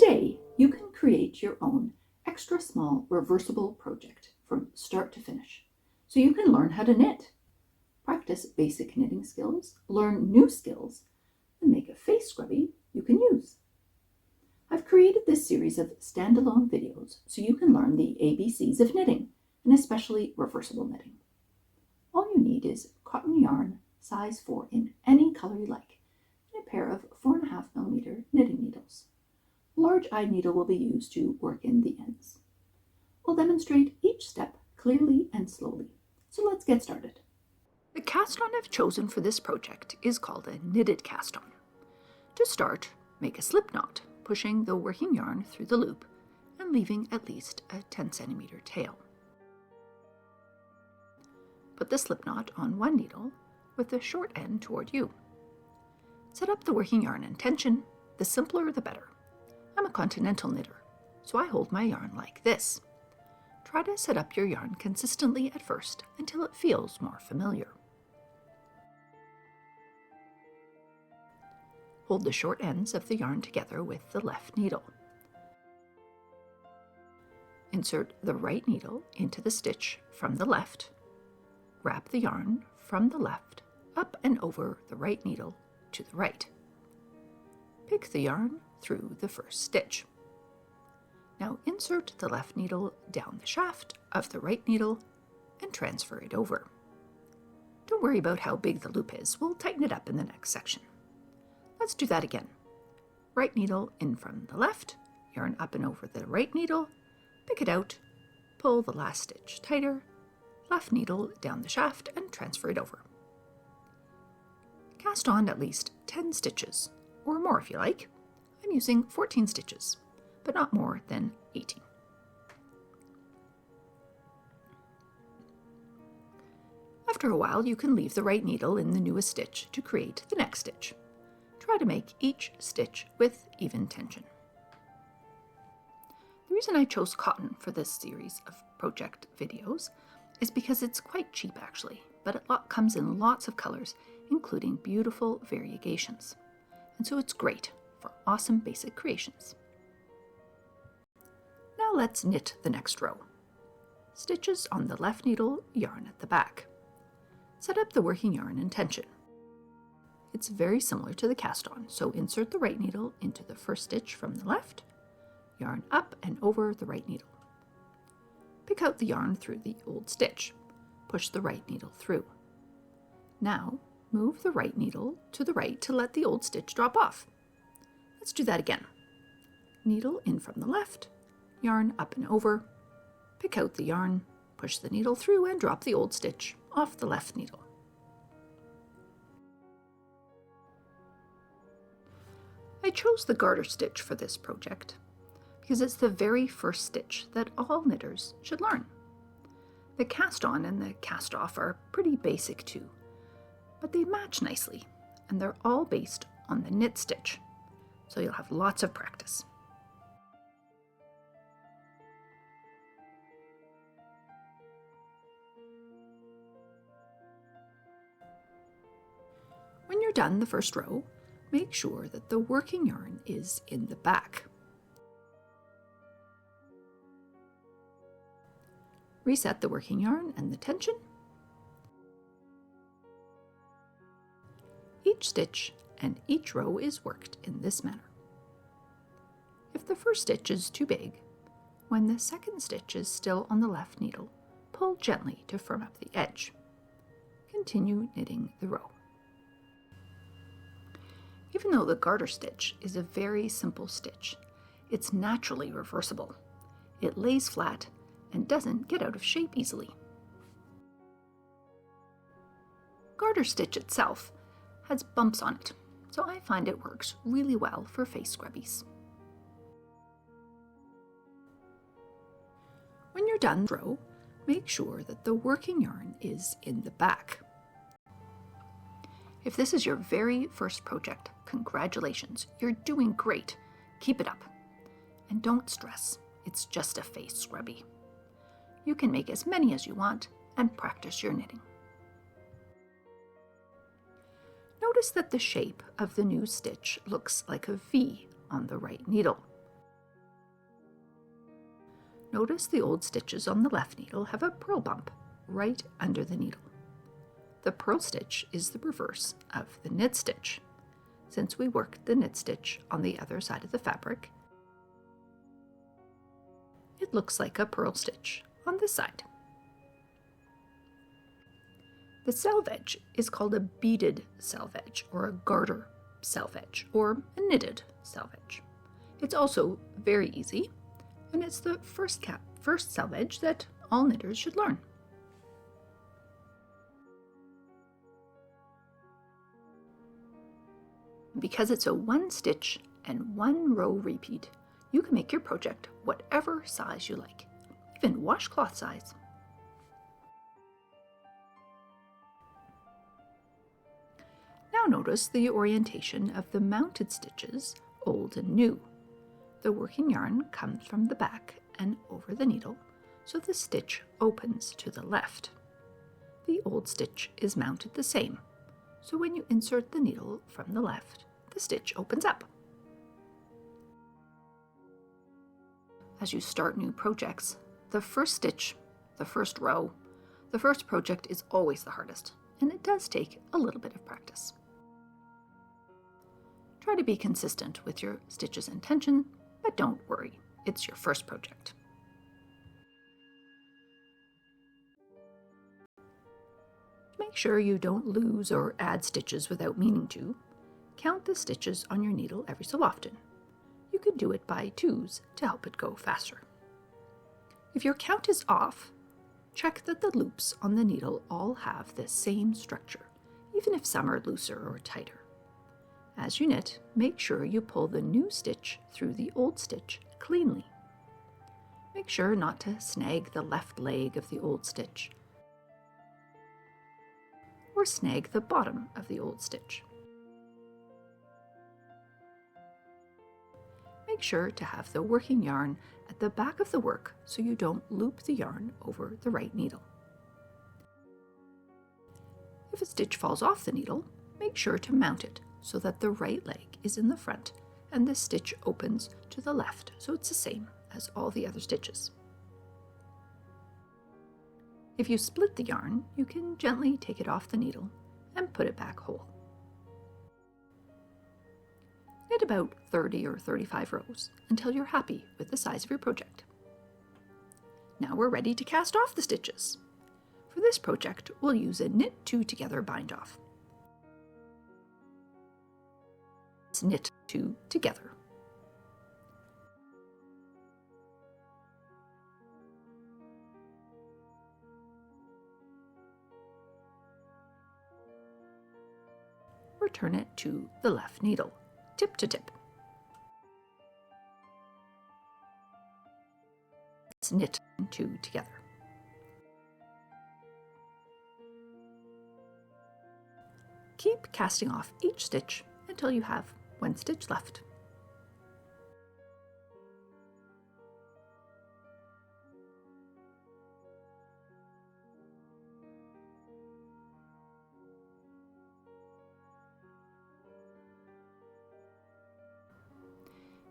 Today, you can create your own extra small reversible project from start to finish, so you can learn how to knit, practice basic knitting skills, learn new skills, and make a face scrubby you can use. I've created this series of standalone videos so you can learn the ABCs of knitting, and especially reversible knitting. All you need is cotton yarn, size 4 in any color you like, and a pair of 4.5mm knitting needles. A large eye needle will be used to work in the ends. We'll demonstrate each step clearly and slowly. So let's get started. The cast on I've chosen for this project is called a knitted cast on. To start, make a slip knot, pushing the working yarn through the loop and leaving at least a 10cm tail. Put the slip knot on one needle with the short end toward you. Set up the working yarn in tension, the simpler the better. I'm a continental knitter, so I hold my yarn like this. Try to set up your yarn consistently at first until it feels more familiar. Hold the short ends of the yarn together with the left needle. Insert the right needle into the stitch from the left. Wrap the yarn from the left up and over the right needle to the right. Pick the yarn through the first stitch. Now insert the left needle down the shaft of the right needle and transfer it over. Don't worry about how big the loop is, we'll tighten it up in the next section. Let's do that again. Right needle in from the left, yarn up and over the right needle, pick it out, pull the last stitch tighter, left needle down the shaft and transfer it over. Cast on at least 10 stitches, or more if you like. I'm using 14 stitches, but not more than 18. After a while, you can leave the right needle in the newest stitch to create the next stitch. Try to make each stitch with even tension. The reason I chose cotton for this series of project videos is because it's quite cheap actually, but it comes in lots of colors, including beautiful variegations. And so it's great for awesome basic creations. Now let's knit the next row. Stitches on the left needle, yarn at the back. Set up the working yarn in tension. It's very similar to the cast on, so insert the right needle into the first stitch from the left, yarn up and over the right needle. Pick out the yarn through the old stitch. Push the right needle through. Now, move the right needle to the right to let the old stitch drop off. Let's do that again. Needle in from the left, yarn up and over, pick out the yarn, push the needle through and drop the old stitch off the left needle. I chose the garter stitch for this project because it's the very first stitch that all knitters should learn. The cast on and the cast off are pretty basic too, but they match nicely, and they're all based on the knit stitch, so you'll have lots of practice. When you're done the first row, make sure that the working yarn is in the back. Reset the working yarn and the tension. Each stitch and each row is worked in this manner. If the first stitch is too big, when the second stitch is still on the left needle, pull gently to firm up the edge. Continue knitting the row. Even though the garter stitch is a very simple stitch, it's naturally reversible. It lays flat and doesn't get out of shape easily. Garter stitch itself has bumps on it, so I find it works really well for face scrubbies. When you're done the row, make sure that the working yarn is in the back. If this is your very first project, congratulations, you're doing great. Keep it up. And don't stress, it's just a face scrubby. You can make as many as you want and practice your knitting. Notice that the shape of the new stitch looks like a V on the right needle. Notice the old stitches on the left needle have a purl bump right under the needle. The purl stitch is the reverse of the knit stitch. Since we worked the knit stitch on the other side of the fabric, it looks like a purl stitch on this side. The selvedge is called a beaded selvedge or a garter selvedge or a knitted selvedge. It's also very easy, and it's the first selvedge that all knitters should learn. Because it's a one stitch and one row repeat, you can make your project whatever size you like, even washcloth size. Now notice the orientation of the mounted stitches, old and new. The working yarn comes from the back and over the needle, so the stitch opens to the left. The old stitch is mounted the same, so when you insert the needle from the left, the stitch opens up. As you start new projects, the first stitch, the first row, the first project is always the hardest, and it does take a little bit of practice. Try to be consistent with your stitches and tension, but don't worry, it's your first project. To make sure you don't lose or add stitches without meaning to, count the stitches on your needle every so often. You can do it by twos to help it go faster. If your count is off, check that the loops on the needle all have the same structure, even if some are looser or tighter. As you knit, make sure you pull the new stitch through the old stitch cleanly. Make sure not to snag the left leg of the old stitch or snag the bottom of the old stitch. Make sure to have the working yarn at the back of the work so you don't loop the yarn over the right needle. If a stitch falls off the needle, make sure to mount it so that the right leg is in the front and the stitch opens to the left, so it's the same as all the other stitches. If you split the yarn, you can gently take it off the needle and put it back whole. Knit about 30 or 35 rows until you're happy with the size of your project. Now we're ready to cast off the stitches. For this project, we'll use a knit two together bind off. Let's knit two together. Return it to the left needle, tip to tip. Let's knit two together. Keep casting off each stitch until you have one stitch left.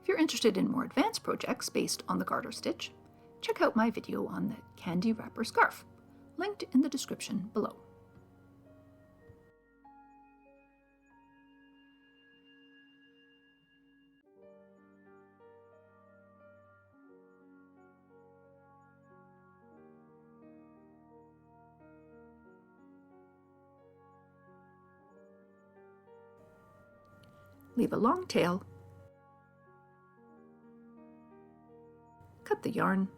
If you're interested in more advanced projects based on the garter stitch, check out my video on the candy wrapper scarf, linked in the description below. Leave a long tail, cut the yarn,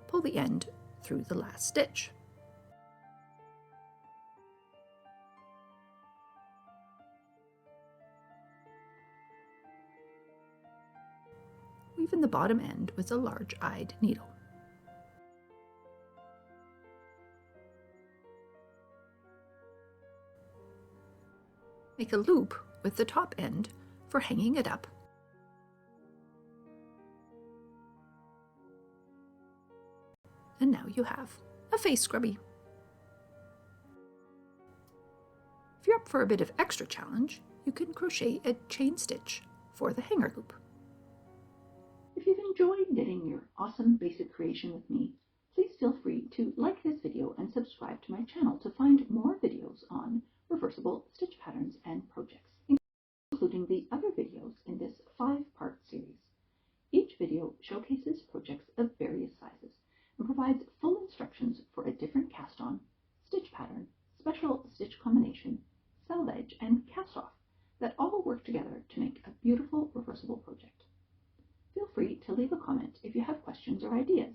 pull the end through the last stitch. Weave in the bottom end with a large-eyed needle. Make a loop with the top end for hanging it up. And now you have a face scrubby. If you're up for a bit of extra challenge, you can crochet a chain stitch for the hanger loop. If you've enjoyed knitting your awesome basic creation with me, please feel free to like this video and subscribe to my channel to find more videos on reversible stitch patterns and projects, including the other videos in this 5-part series. Each video showcases projects of various sizes and provides full instructions for a different cast-on, stitch pattern, special stitch combination, selvedge, and cast-off that all work together to make a beautiful reversible project. Feel free to leave a comment if you have questions or ideas.